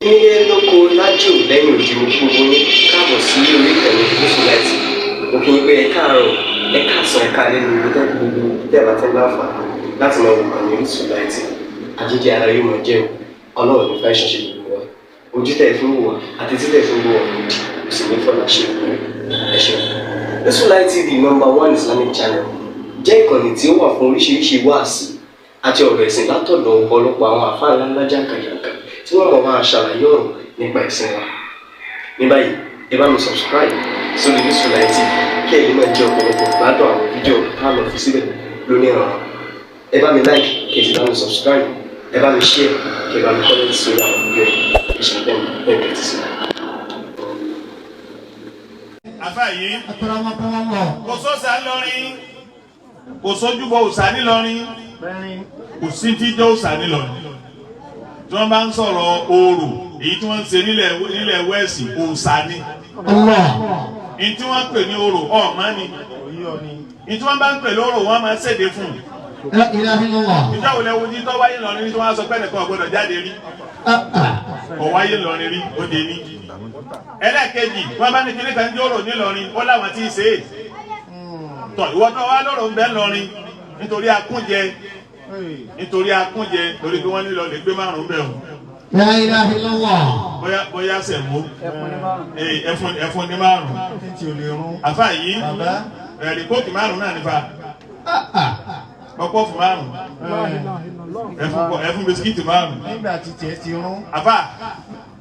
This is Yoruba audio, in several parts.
Nílé lóko lájò lẹ́yìn òdì mo kí gbogbo yín káàbọ̀ sí orí ìkànnì Gúúsùláìtì. Mo kí yín pé ẹ káàárọ̀, ẹ káàsán, ẹ káalẹ́ ní ibi tẹ́lẹ̀ gbogbo tẹ́lẹ̀ àti láǹfààní láti máa wò ìkànnì Gúúsùláìtì. Àjíjẹ ara yóò máa jẹun, Ọlọ́run ní fẹ́ ṣọṣẹ́ gbogbo wa. Ojú tẹ̀ fi ń wò wá àti títẹ̀ fi ń wò wá lòdì, kò sì ní fọ́nà ṣe ẹ ṣeun. Gúúsùláìtì TV #1 Islamic channel jẹ́ ìkànnì tí ó wà fún oríṣiríṣi wáàsí àti ọ̀rọ̀ ẹ̀sìn látọ̀dọ̀ ọ̀pọ̀lọpọ̀ àwọn àfáà ńláńlá jàǹkàjàǹkà tí wọ́n mọ̀ máa ṣàlàyé ọ̀rọ̀ nípa ẹ̀sìn wa. Ní báyìí, ẹ bá mi subscribe sórí Gúúsùláìtì kí ẹ lè máa jẹ ọ̀pọ̀lọpọ̀ gbádùn àwọn fídíò táwọn fi síbẹ̀ lónìí ọ̀rọ̀. Ẹ bá mi like kí ẹ sì bá mi subscribe, ẹ bá mi share kí ẹ bá mi comment sórí àwọn fídíò yìí. Ìṣẹ̀lẹ̀ bẹ́ẹ̀ bẹ́ẹ̀ ti sí. Àfà yìí kò sọ́sà ńlọrin, kò sójúbọ òòṣà nílọrin, kò sí jíjọ́ òòṣà nílọrin. Tí wọ́n bá ń sọ̀rọ̀ orò èyí tí wọ́n ń ṣe nílẹ̀ wẹ́ẹ̀sì òòṣà ni. Ní tí wọ́n ń pè ní orò ọ̀mọ́ ni. Ní tí wọ́n bá ń pè lórò wọ́n máa ń ṣèdè fún un. Ìjọ́ wo lẹ́wọ́ jí tó wáyé lọ́rin ní tí wọ́n á sọ pé ẹnìkan ò gbọ́dọ̀ jáde rí. Kò wáyé lọ́rin rí, ó dé ní. Ẹlẹ́ẹ̀kejì wọ́n bá ní kíní kan jórò nílọrin ó láwọn tí ì ṣe é. Tọ̀ ìwọ tó wá lórò ń bẹ lọ́rin nítorí akúnjẹ torí pé wọ́n nílò lè gbé márùn-ún bẹ̀ wọ́n. La ilaha illallah. Bóyá sẹ̀mó ẹ̀fún ní márùn-ún. Àfà yìí ẹ̀rí kóòkì márùn-ún náà nípa ọ̀pọ̀ fún márùn-ún ẹ̀fún bisikíìtì márùn-ún. Nígbà tí tiẹ̀ ti rún. Àfà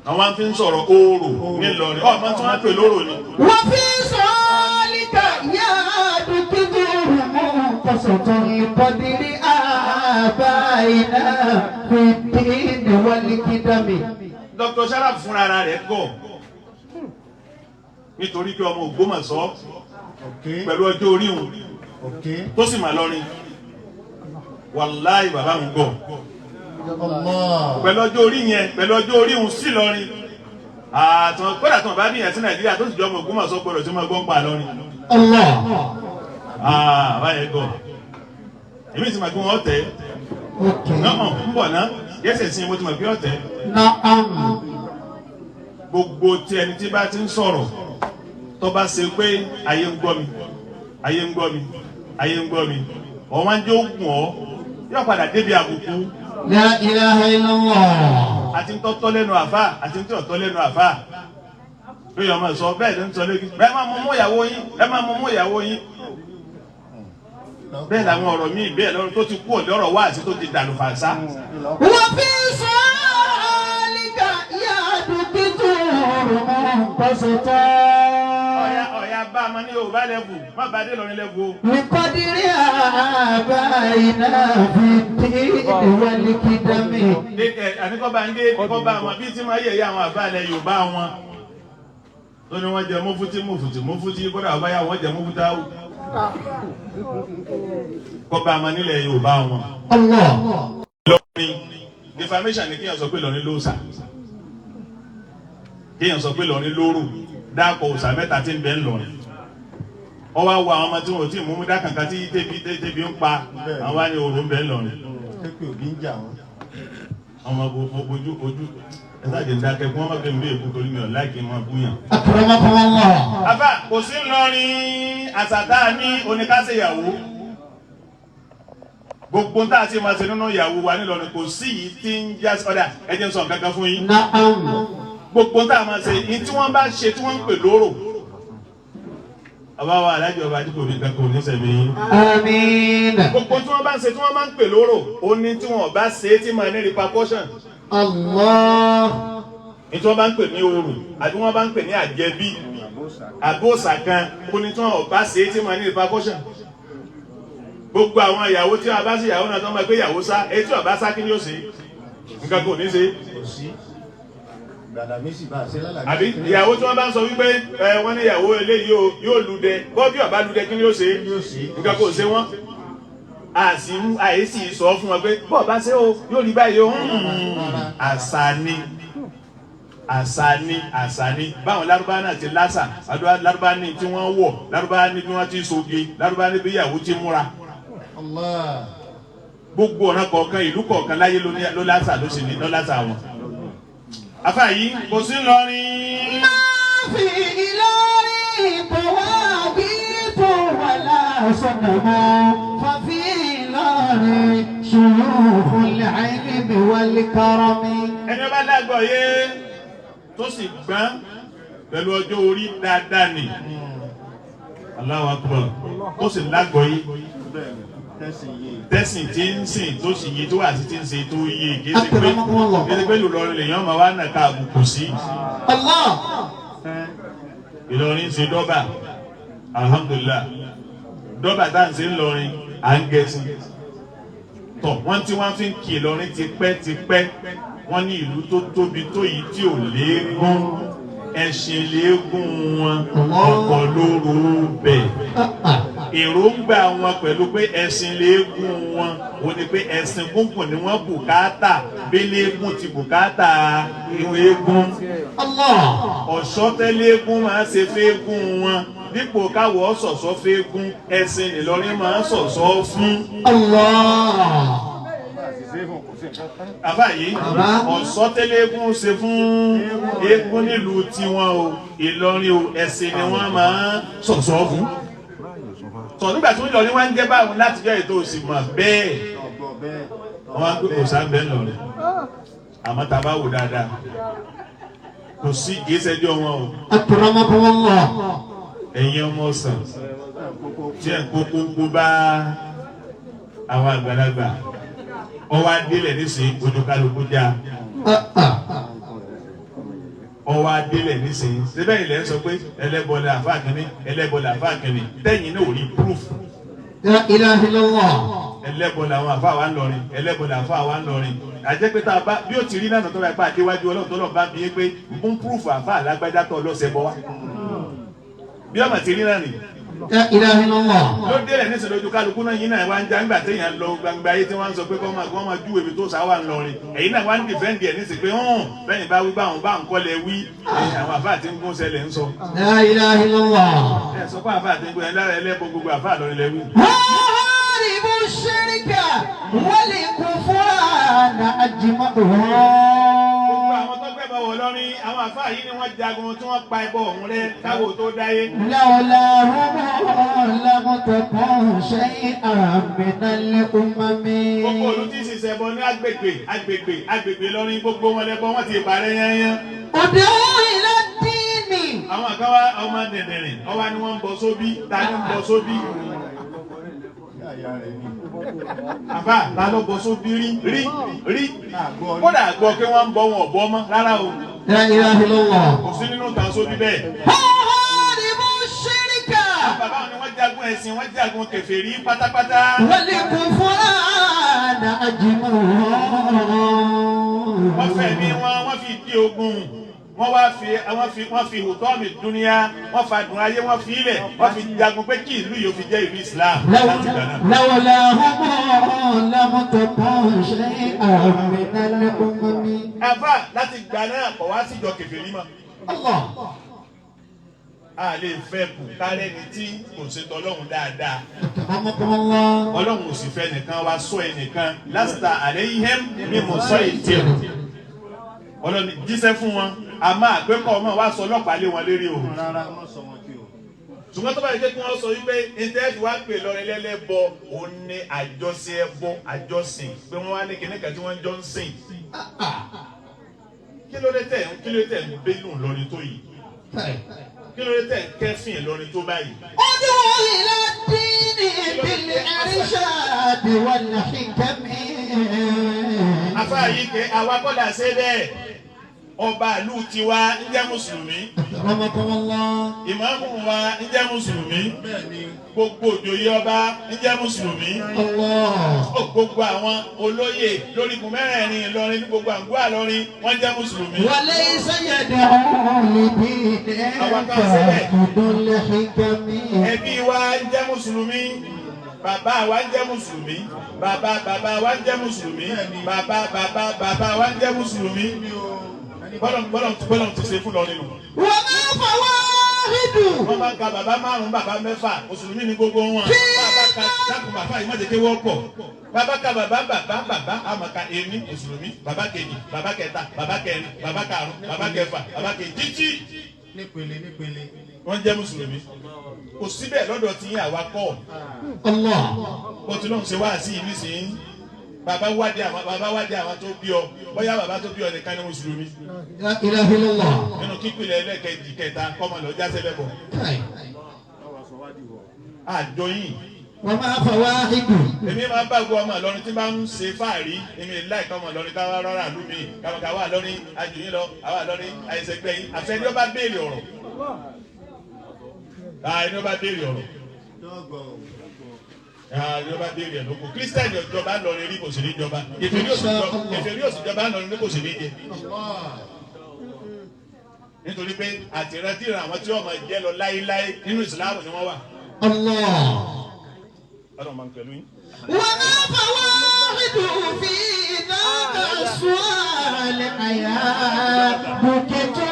àwọn fi ń sọ̀rọ̀ oòrò nílọrin ọ̀pọ̀ tí wọ́n pè lóró ni. Wọ́n fi sọ́ọ́líkà yá dúkìdú kọ̀sọ̀tọ̀ ìkọ́dírí àbáyìnà fìdí wàlíkídàmì. Dr. Sharaf fúnra rẹ̀ gọ̀ nítorí pé ọmọ Ògbómọ̀ṣọ́ pẹ̀lú ọjọ́ orí òun tó sì mà lọ́rin wàláì bàbá òun gọ̀ pẹ̀lú ọjọ́ orí yẹn pẹ̀lú ọjọ́ orí òun sí lọ́rin àtàn kódà tàn bá bíyàn sí Nàìjíríà tó sì jọ ọmọ Ògbómọ̀ṣọ́ gbọdọ̀ tí wọ́n gbọ́n pa lọ́rin. Báyẹn gọ̀ èmi ti mọ̀ pé wọ́n tẹ̀ náà ń bọ̀ ná yẹ́sẹ̀ sí mo ti mọ̀ pé ọ̀tẹ̀. Gbogbo tí ẹni tí bá ti ń sọ̀rọ̀ tó bá ṣe pé ayé ń gbọ́ mi ayé ń gbọ́ mi ayé ń gbọ́ mi ọ̀ máa ń jẹ́ ògùn ọ́ yóò padà débi àbùkù. La ilaha illallah. Àti ń tọ́tọ́ lẹ́nu àfà àti ń tí ọ̀tọ́ lẹ́nu àfà lóye ọmọ sọ bẹ́ẹ̀ ló ń sọ lẹ́gbẹ̀ẹ́ bẹ́ẹ̀ máa mú ìyàwó yín bẹ́ẹ̀ máa mú ìyàwó yín bẹ́ẹ̀ làwọn ọ̀rọ̀ míì bẹ́ẹ̀ lọ́rọ̀ tó ti kú ọ̀dọ́ ọ̀rọ̀ wá àti tó ti dànù fàṣà. Wọ́n fi sọ́ọ́líkà yá dúkìdú kọ̀sọ̀tọ̀. Ọ̀yà bá a ma ní Yorùbá lẹ́bù má bàa dé lọ́rin lẹ́bù o. ìkọ́dírí àbáyìnà fìdí wàlíkídàmì. Àníkọ́ bá ń gé kíkọ́ bá wọn bí tí máa yẹ̀yẹ́ àwọn àbálẹ̀ Yorùbá wọn. Tó ní wọ́n jẹ mọ́fútí kódà ọba yà wọ́n jẹ mọ́fútáwù. Kọ́ bá wọn nílẹ̀ Yorùbá wọn. Lọ́rin defamation ni kéèyàn sọ pé lọ́rin lóòsà. Kéèyàn sọ pé lọ́rin lóòrò dáàpọ̀ òòsà mẹ́ta tí ń bẹ ń lọ́rin. Wọ́n wá wo àwọn ọmọ tí wọ́n ti mú dá kankan tí tẹ́bi ń pa àwọn wá ní òòrùn ń bẹ ń lọ́rin. Ọmọ ojú ẹ̀sàjẹ̀ ń dákẹ́ fún ọmọ pé mi lè kú torí mi ò láìkí máa búyàn. Àfà kò sí ńlọrin àṣàtà ní oníkásẹ̀yàwó. Gbogbo tá a ti máa ṣe nínú ìyàwó wa nílọrin kò sí yìí tí ń já ọ̀dà ẹ̀jẹ̀ ń sọ nǹkan kan fún yín. Gbogbo tá a máa ṣe yìí tí wọ́n bá ṣe tí wọ́n ń pè lóró. Àbáwá alájọ ọba tí kò ní kankan ò ní sẹ̀mí yín. Àmín. Gbogbo tí wọ́n bá ń ṣe tí wọ́n máa ń pè lóró ó ní tí wọ́n bá ṣe tí máa ní repercussion. Allah. Ní tí wọ́n bá ń pè ní orò àbí wọ́n bá ń pè ní àjẹbí àbóòsà kan ó ní tí wọ́n bá ṣe tí máa ní repercussion. Gbogbo àwọn ìyàwó tí wọ́n bá sí ìyàwó náà tó máa gbé ìyàwó sá èyí tí wọ́n bá sá kí ni ó ṣe nǹkan kò ní ṣe. Àbí ìyàwó tí wọ́n bá ń sọ wípé wọ́n ní ìyàwó eléyìí yóò lùdẹ bọ́ bí ọ̀bá lùdẹ kí ni ó ṣe nǹkan kò ṣe wọ́n. Àìsí sọ fún wọn pé bọ́ọ̀ bá ṣe o yóò rí báyìí o. Àṣà ni báwọn Lárúbá náà ti lásà Lárúbá ní tí wọ́n wọ̀ Lárúbá ní bí wọ́n ti soge Lárúbá ní bí ìyàwó ti múra. Gbogbo ọ̀nà kọ̀ọ̀kan ìlú kọ̀ọ̀kan láyé ló lásà ló sì ní ló lásà wọn. Afa yìí kò sí lọrin. Fi Ìlọrin tawaqifu wala sanamu. Fafi Ìlọrin shuyukhul ilmi wal karami. Ẹni ọba lágbọ̀ yé tó sì gbọ́n pẹ̀lú ọjọ́ orí dáadáa ni. Allahu Akbar tó sì lágbọ̀ yé. Tẹ́sìn tí ń sìn tó sì yé tó wà sí ti ń ṣe tó yé kéde pé Ìlọrin lèèyàn máa wá nàka àbùkù sí. Ìlọrin ṣe dọ́bà alhamdulillah dọ́bà tá à ń ṣe ńlọrin à ń gẹ̀ẹ́sì tọ̀ wọ́n tí wọ́n fi ń kí Ìlọrin tipẹ́ wọ́n ní ìlú tó tóbi tó yìí tí ò léegun ẹṣin léegun wọn ọ̀pọ̀ lóru bẹ̀. Èròǹgbà wọn pẹ̀lú pé ẹṣin léegun wọn ò ní pé ẹṣin gúngùn ni wọ́n bùkátà béléegun ti bùkátà eégún. Ọ̀ṣọ́ tẹ́léegun máa ṣe fẹ́ẹ́gún wọn dípò káwọ̀ ṣọ̀ṣọ́ fẹ́ẹ́gún ẹṣin Ìlọrin máa ṣọ̀ṣọ́ fún. Àbá yìí ọ̀ṣọ́ tẹ́léegun ṣe fún eégún nílùú tiwọn o Ìlọrin o ẹṣin ni wọ́n máa ṣọ̀ṣọ́ fún. Tọ̀ nígbà tí wọ́n lọ ní wọ́n ń jẹ́ báwọn láti jẹ́ ètò òsì mọ̀ bẹ́ẹ̀ wọ́n á gbé kò sábẹ́ lọ́rẹ̀ àmọ́ tá a bá wò dáadáa kò sí ìgbésẹ̀jọ́ wọn o. Ẹ̀yin ọmọ ọ̀sán tí ẹ̀ ń kókó bá àwọn àgbàlagbà ọwọ́ adélẹ̀ nísìnyí ojú kálukú já ọwọ́ adélẹ̀ nísìnyí síbẹ̀ ilẹ̀ ń sọ pé ẹlẹ́bọ̀lẹ̀ àfáàkínní ẹlẹ́bọ̀lẹ̀ àfáàkínní tẹ́yìn náà ò rí proof. Ẹlẹ́bọ̀lẹ̀ àwọn àfáà wa ń lọrin ẹlẹ́bọ̀lẹ̀ àfáà wa ń lọrin àjẹpẹ́tà bá bí ó ti rí náà tó bá ipá àdéwájú ọlọ́run tó lọ́ọ́ bá bí yé pé mú proof àfáà lágbájá tó ọlọ́sẹ̀ bọ́ wá bí ọmọ ti rí náà nì. Ló dé rẹ̀ nísìnyí lójú kálukú náà yín náà wá ń já nígbà téèyàn lọ gbangba ayé tí wọ́n ń sọ pé kọ́ máa júwèé ibi tó sáwà ń lọrin ẹ̀yin náà wá ń dìfẹ́ǹdì ẹ̀ nísìnyí pé bẹ́yìn bá wí báwọn bá ń kọ́lẹ̀ wí àwọn àfáà tí ń gún sẹlẹ̀ ń sọ. Ẹ sọ pé àfáà tí ń gún ẹ lára ẹlẹ́bọ gbogbo àfáà lọrin lẹ́wí. Àwọn tó gbẹ́bọ̀ wọ̀ lọ́rin àwọn àfáà yìí ni wọ́n jagun tí wọ́n pa ẹbọ ọ̀hún rẹ káwò tó dáyé. Gbogbo olú tí ṣiṣẹ́ bọ ní agbègbè lọ́rin gbogbo wọn lẹ́bọ wọ́n ti parẹ́ yányán. Àwọn àkáwá ọmọ dẹ̀dẹ̀rìn ọwá ni wọ́n ń bọ sóbí ta ni ń bọ sóbí. Àbá ta ló bọ sóbí rí kódà gbọ́ pé wọ́n ń bọ wọn ọ̀bọ mọ́ rárá o. Kò sí nínú ìtàn sóbí bẹ́ẹ̀. Bàbá wọn ni wọ́n jagun ẹ̀sìn wọ́n jagun kèfèrí pátápátá. Wọ́n fẹ̀mí wọn wọ́n fi di ogun. Wọ́n fi hùtọ́ọ̀mì dúníyà wọ́n fa dùn ayé wọ́n fi ilẹ̀ wọ́n fi jagun pé kí ìlú yóò fi jẹ́ ìlú Islam láti gbà náà. Àfà láti gbà náà kọ̀ wá síjọ kèfèrí mọ́. A lè fẹ́ kù kárẹ́ ni tí kò ṣe tọ́lọ́hún dáadáa. Ọlọ́run ò sì fẹ́ nìkan wá sọ ẹnìkan lásìtà àlẹ́yìnhẹ́m mímọ̀ sọ ètè o. Ọlọ́run jíṣẹ́ fún wọn a máa gbẹ́kọ̀ ọmọ wa sọ ọlọ́pàá lé wọn lérí o. Ṣùgbọ́n tó bá yẹ kí wọ́n sọ wípé ìtẹ́ẹ̀tì wá pè lọ́rin lẹ́lẹ́bọ òun ni àjọṣe ẹbọ àjọsìn pé wọ́n wá ní kìnnìkan tí wọ́n jọ ń sìn. Kí ló dé tẹ̀ ń bẹ́lù lọ́rin tó yìí? Kí ló dé tẹ̀ ń kẹ́fìn lọ́rin tó báyìí? Ọdún ìlà dín ní ìbílẹ̀ àríṣàdì wà ní ìkẹ́mi. Afá yìí kẹ́ àwa kọ́dà ṣe bẹ́ẹ̀. Ọba ìlú tiwa ń jẹ́ Mùsùlùmí. Ìmáàmù wa ń jẹ́ Mùsùlùmí. Gbogbo òjòyè ọba ń jẹ́ Mùsùlùmí. Gbogbo àwọn olóyè lórígun mẹ́rẹ̀ẹ̀rin Ìlọrin ní gbogbo àǹgọ́ Ìlọrin wọ́n jẹ́ Mùsùlùmí. Wọlé ìṣẹ́yẹ̀dẹ̀ ọ̀hún níbi ìdẹ́ẹ̀kẹ́. Ẹbí wa ń jẹ́ Mùsùlùmí. Bàbá wa ń jẹ́ Mùsùlùmí. Bàbá wa ń jẹ́ Mùsùlùmí. Bàbá wa ń jẹ́ Mùsùlùmí. Bọ́lọ̀ ti ṣe fún lọ nínú. Wọ́n máa fọwọ́ rídù. Wọ́n máa ń ka bàbá márùn-ún bàbá mẹ́fà Mùsùlùmí ní gbogbo wọn. Kí ka dákun bàbá yìí má jẹ́ kí wọ́n pọ̀ bàbá ka bàbá àmàkà èmi mùsùlùmí bàbá kejì bàbá kẹta bàbá kẹrin bàbá karùn bàbá kẹfà bàbá kejì títí nípele wọ́n jẹ́ mùsùlùmí kò síbẹ̀ lọ́dọ̀ tí yín àwa kọ́ kó tí lóun ṣe wá sí ìlú sí bàbá wádìí àwọn tó bí ọ bóyá bàbá tó bí ọ nìkan ní mùsùlùmí nínú kíkìlẹ̀ ẹlẹ́kẹ̀jì kẹta kọ́mọ lọ jáde lẹ́bọ̀ àjọ yìí. wọ́n máa fọwọ́ ìdù. èmi máa bá gbọ́ ọmọ Ìlọrin tí bá ń ṣe fáàrí èmi láìka ọmọ Ìlọrin ká wá rọra àlú mi kàwé wà lọ́rin àjòyìn lọ àwa lọ́rin àìsègbè yìí àfẹ́ni ó bá béèrè ọ̀rọ̀ ẹni ó bá béèrè ọ̀rọ̀ ẹni ó bá béèrè ẹ̀ lóko kírísítẹ́nì ọ̀jọba ńlọrin rí kò sì ní jọba kèfèrí òsìjọba ńlọrin rí kò sì ní jẹ nítorí pé àtìrántìrán àwọn tí wọ́n máa jẹ́ lọ láéláé nínú ìsìláàmù ni wọ́n wà. Ọlọ́run máa ń pẹ̀lú yín. wọ́n máa fọwọ́ ìdù fi ìdáná sùn àyà bùkẹ́ tó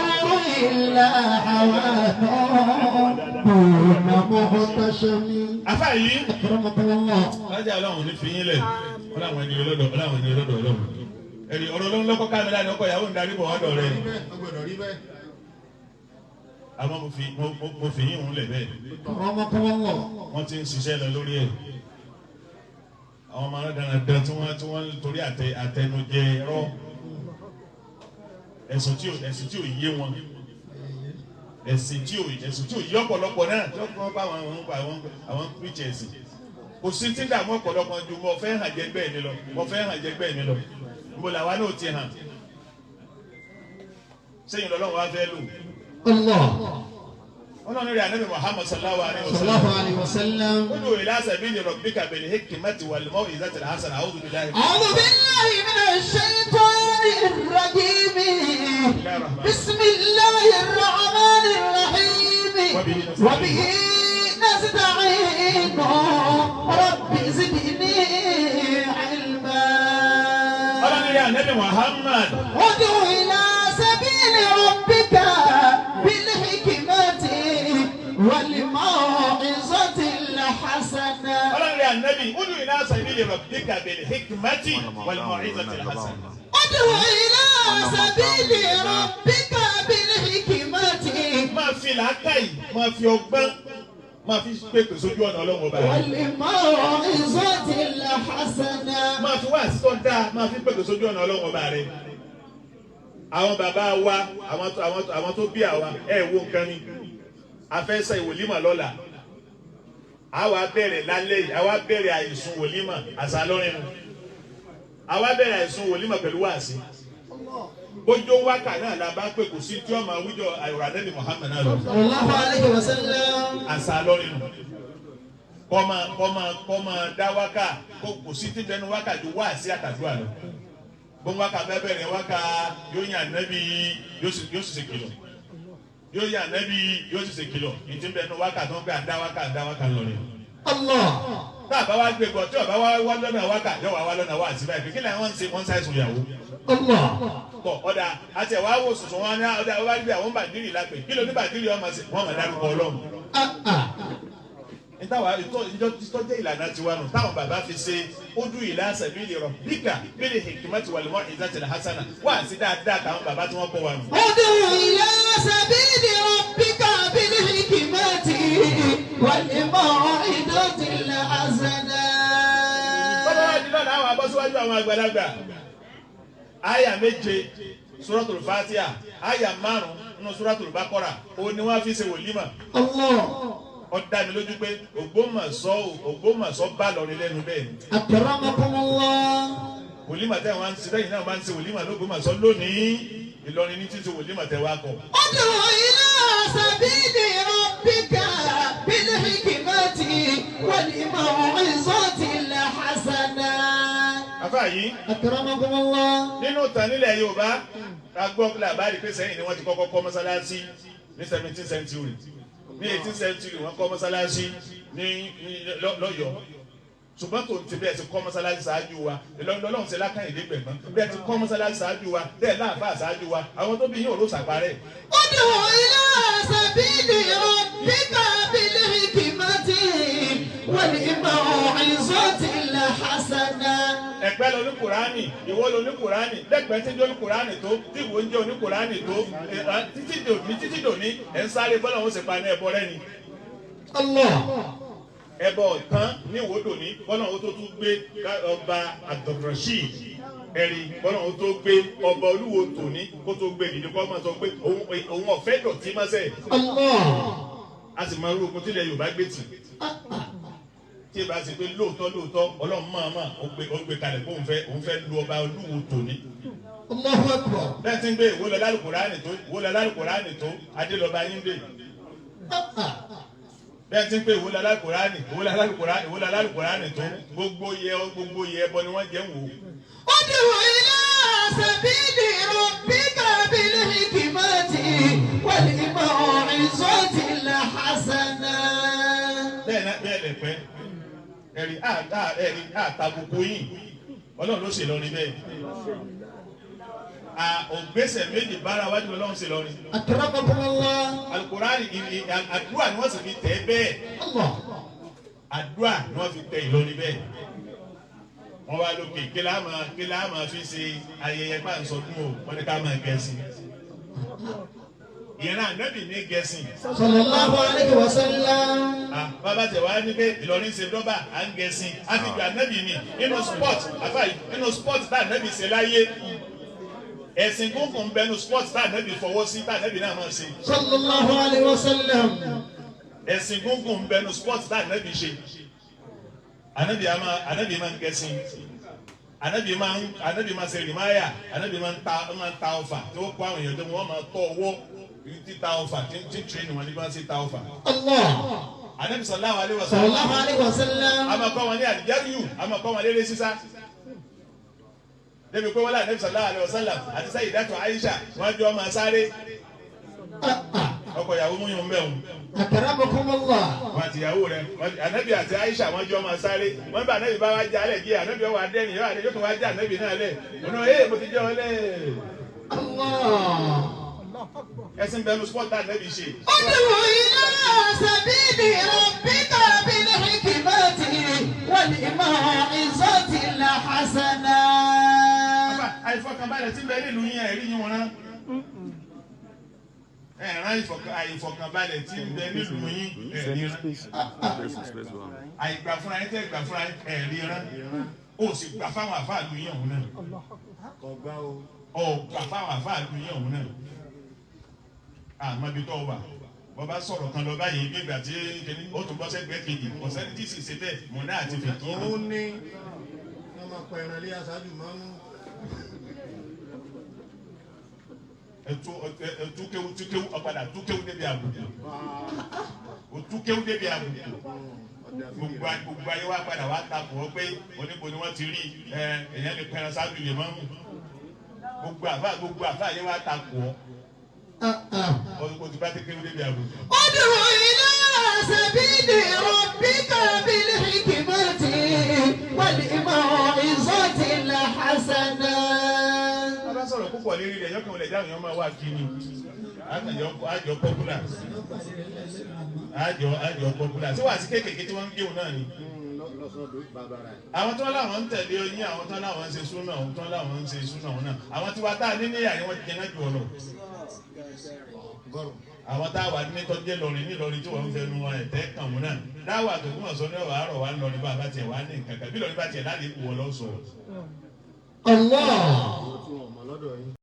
ìlà àwọn náà bùnà mọ́ tọ́ṣẹ́ ní. Afá yìí. Ọlọ́jà Ọlọ́run ní fi yín lẹ̀ ọlọ́run ẹni ọlọ́dọ̀ Ọlọ́run. Ẹ̀rí ọ̀rọ̀ Ọlọ́run lọ́kọ́ káàmìlá ni ọkọ̀ ìyàwó ń darí bọ̀ wọ́dọ̀ rẹ̀. Àmọ́ mo fi yín òun lẹ̀ bẹ́ẹ̀. Wọ́n ti ń ṣiṣẹ́ lọ lórí ẹ̀. Àwọn ọmọ aráàlú tí wọ́n torí àtẹnujẹ ẹ̀rọ ẹ̀sùn tí ò yé wọn ẹ̀sìn tí ò yé ọ̀pọ̀lọpọ̀ náà tí wọ́n bá àwọn preachers kò sí tí ń dààmú ọ̀pọ̀lọpọ̀ ju mo fẹ́ hàn jẹ́ bẹ́ẹ̀ mi lọ mo làwa náà ti hàn sẹ́yìn lọ́lọ́run wá fẹ́ lò. Ọlọ́run rẹ̀ Ànábì Muhammad sallallahu alaihi wasallam. Ud'u ila sabili rabbika bil hikmati wal maw'izati al hasana. A'udhu billahi minash shaitanir rajim. Bismillahir rahmanir rahim. Wa bihi nasta'in. Rabbi zidni ilma. Ọlọ́run rẹ̀ Ànábì Muhammad. Ud'u ila sabili rabbika bil hikmati والموعظة الحسنة. Ọlọ́run rẹ̀ Ànábì ud'u ila sabili rabbika bil hikmati wal maw'izati al hasana. ud'u ila sabili rabbika bil hikmati. Máa fi làákàyè, máa fi ọgbọ́n, máa fi pèpè sójú ọ̀nà Ọlọ́run ọba rẹ̀. wal maw'izati al hasana. Máa fi wáàsí tó dáa, máa fi pèpè sójú ọ̀nà Ọlọ́run ọba rẹ̀. Àwọn bàbá wa, àwọn tó bí àwa, wo nǹkan ni. Afẹ́sẹ̀ ìwòlímọ̀ lọ́la àwa bẹ̀rẹ̀ lálẹ́ yìí àwa bẹ̀rẹ̀ àìsùn wòlímọ̀ àṣà lọ́rin mu àwa bẹ̀rẹ̀ àìsùn wòlímọ̀ pẹ̀lú wáàsí bójú wákà náà la bá pè kò sí tí ọmọ àwùjọ àyọ̀rọ̀ Ànábì Muhammad náà lọ. sallallahu alaihi wasallam. àṣà lọ́rin mu kọ́mọ dá wákà kò sí tí bẹnu wákà ju wáàsí àtàdúrà lọ gbọ́n wákà bẹ́ẹ̀ bẹ̀rẹ̀ wákà yóò yàn Ànábì yóò sì ṣe kìlọ̀ yóò yà nẹ́bí yóò sì ṣe kìlọ̀ ìdí bẹ́ẹ̀ ní wákà tó ń gbé àdá wákà lọ rẹ̀. tá a bá wá gbé bọ̀ tí ọba wá lọ́nà wákà yóò wá lọ́nà wá àti báyìí kí lẹ́yìn wọ́n ń ṣe wọ́n ń ṣàìsùn ìyàwó. tọ ọ̀dà àti ẹ̀wá wò sùsùn wọn ní ọ̀dà wá gbé àwọn bàdírì lápè kí ló ní bàdírì ọmọ sí wọn mọ̀ dárúkọ Ọlọ́run. ìtawà ìjọ jẹ́ ìlànà tiwa nù táwọn bàbá fi ṣe ud'u ila sabili rabbika bil hikmati wal maw'izati al hasana wá sí dáadáa táwọn bàbá tí wọ́n kọ́ wa nù. ud'u ila sabili rabbika bil hikmati wal maw'izati al hasana. bọ́lá wa di lọ́nà àwọn abọ́síwájú àwọn àgbàlagbà àyà 7 suratul Fatiha àyà 5 nínú suratul Baqara òun ni wọ́n fi ṣe wòlímà. Ó dá mi lójú pé Ògbómọ̀ṣọ́ bá lọrin lẹ́nu bẹ́ẹ̀. Akramakumullah. Wòlímà tẹ́ wọ́n ń ṣe lẹ́yìn náà máa ń ṣe wòlímà l'Ógbómọ̀ṣọ́ lónìí Ìlọrin ní títí wòlímà tẹ́ wá kọ. ud'u ila sabili rabbika bil hikmati wal maw'izati al hasana. Àfáà yìí. Akramakumullah. Nínú ìtàn nílẹ̀ Yorùbá ká gbọ́ lábàárí pé sẹ́yìn ni wọ́n ti kọ́kọ́ kọ́ mọ́sálásí ní 17th century. Ní 18th century wọ́n kọ́ mọ́sálásí ní lọ́yọ̀ọ́ ṣùgbọ́n tó ti bẹ́ẹ̀ ti kọ́ mọ́sálásí ṣáájú wa Ọlọ́run ṣe lákàyèdè gbẹ̀gbọ́n bẹ́ẹ̀ ti kọ́ mọ́sálásí ṣáájú wa bẹ́ẹ̀ láàfáà ṣáájú wa àwọn tó bí yín òró ṣàparẹ́. ud'u ila sabili rabbika bil hikmati wal والموعظة الحسنة. ẹgbẹ́ lóní kùránì ìwọ lóní kùránì lẹ́gbẹ̀ẹ́ tí ń jẹ́ oní kùránì tó tí ìwọ ń jẹ́ oní kùránì tó títí dòní ẹ̀ ń sáré bọ́lá òun sì pa ní ẹbọ rẹ ni. ẹbọ ọ̀tán ní ìwòdò ní bọ́lá òun tó tún gbé ọba àdọ̀dọ̀ṣì ẹ̀rí bọ́lá òun tó gbé ọba olúwo tòní kó tó gbé nìyí kó máa sọ pé òun ọ̀fẹ́ dọ̀tí má sẹ́ a sì máa rú okun tílẹ̀ Yorùbá gbé tì tí ìbá ṣe pé lóòótọ́ Ọlọ́run máa ó gbé kalẹ̀ kó òun fẹ́ lu ọba olúwo tòní. bẹ́ẹ̀ ti ń gbé ìwọlẹ̀ lálùkùránì tó adélọ́ba yín gbé. bẹ́ẹ̀ ti ń gbé ìwọlẹ̀ lálùkùránì tó gbogbo yẹ ẹbọ ni wọ́n jẹ́ ń wò. ادع إلى سبيل ربك بالحكمة والموعظة الحسنة. bẹ́ẹ̀ lẹ pẹ́ ẹ̀rí àtàbùkù yìí Ọlọ́run ló ṣe lọ́rin bẹ́ẹ̀ ògbésẹ̀ méjì bára wájú Ọlọ́run ṣe lọ́rin. أكرمكم الله. Al-Qur'ani àdúrà ni wọ́n sì fi tẹ̀ bẹ́ẹ̀ àdúrà ni wọ́n fi tẹ̀ Ìlọrin bẹ́ẹ̀ wọ́n wá lókè kí láàmà fi ṣe ayẹyẹ pàǹsọ̀dún o wọ́n ní ká máa gẹ̀ẹ́sìn ìran ànábì ní gẹ̀ẹ́sìn. Sallallahu alaihi wasallam. bàbá tẹ̀ wá ní pé Ìlọrin ṣe dọ́bà à ń gẹ̀ẹ́sìn àfihàn ànábì ni nínú sport àfàì nínú sport tá ànábì ṣe láyé ẹ̀sìn gúngùn ń bẹnu sport tá ànábì fọwọ́ sí tá ànábì náà máa ṣe. Sallallahu alaihi wasallam. ẹ̀sìn gúngùn ń bẹnu sport tá ànábì ṣe. Ànábì máa ń gẹ̀ẹ́sìn anabi máa ṣe rìmáyà anabi máa ń ta ọfà tí ó kó àwọn èèyàn tó wọ́n máa tọ́ ọwọ́ títa ọfà tí tìrìnì wọn ní bá ń ṣe ta ọfà. anabi sallallahu alaihi wasallam a máa kọ́ wọn ní àdìjáríyù a máa kọ́ wọn léré sísá débi pé wọ́n lé anabi sallallahu alaihi wasallam àti Sayyidatu Aisha wọ́n jọ máa sáré ọkọ ìyàwó mú yín bẹ́ẹ̀ o. Akramakumullah. wọn àti ìyàwó rẹ anabi àti Aisha wọn jọ máa sáré wọn bá anabi bá wá já alẹ díẹ̀ anabi wà á dẹni yóò tó wá já anabi náà lẹ ọ̀nà ẹ̀ mo ti jẹ́ ọ lẹ. ẹ̀sìn bẹ́ẹ̀ ló spọ́tà anabi ṣe. Ud'u ila sabili rabbika bil hikmati wal maw'izatil hasanah. àìfọkànbalẹ̀ tí bẹ́ẹ̀ nílùú yín ẹ̀rí yín wọn rán. ẹ̀ràn àìfọkànbalẹ̀ tí ń bẹ nílùú yín ẹ̀rí rán. àìgbà fúnra yín tẹ́ ìgbà fúnra yín ẹ̀rí rán. ó sì gbà fáwọn àfáàlú yín ọ̀hún náà. gbà fáwọn àfáàlú yín ọ̀hún náà. àmọ́ ibi tó wà wọ́n bá sọ̀rọ̀ kan lọ báyìí bí ìgbà tí ó tún bọ́ sẹ́gbẹ́ kejì ọ̀sẹ́ni tí sì ṣe bẹ́ẹ̀ mọ̀ náà ti fẹ̀ kí. òun ní wọ́n máa pa ẹran lé aṣáájú máa ń. tukewu ọ̀padà tukewu débi àbùkù o tukewu débi àbùkù gbogbo ayé wa padà wá ta kò ó pé oníbo ni wọ́n ti rí èèyàn lè pẹran sáájú lè máa ń mú gbogbo àfa ayé wa ta kò ó o ti bá tukewu débi àbùkù. Ud'u ila sabili rabbika bil hikmati wal maw'izatil hasanah. bá sọ̀rọ̀ púpọ̀ lérí rẹ̀ yọkàn lè dáhùn yọ máa wà kí ni àjọ pọ́pùlà àjọ pọ́pùlà tí wàá sí kéékèèké tí wọ́n ń géun náà ni. àwọn tó láwọn ń tẹ̀lé oyin àwọn tó láwọn ń ṣe súnà àwọn tó láwọn ń ṣe súnà wọn náà àwọn tí wàá tá a ní níyà ni wọ́n ti jẹ́ náà jù ọ lọ. àwọn tá a wà ní tọ́jú Ìlọrin nílọrin tí wọ́n ń fẹnu wọn ẹ̀tẹ́ kàn wọn náà dáwà tó kún ọ̀sán ní ọ̀wà àrọ̀ wa ń lọ nípa bá tiẹ̀ wá ní nǹkan kan bí lọ́ọ́ bá tiẹ̀ láti wọ̀ lọ́sọ̀ọ́. Allah.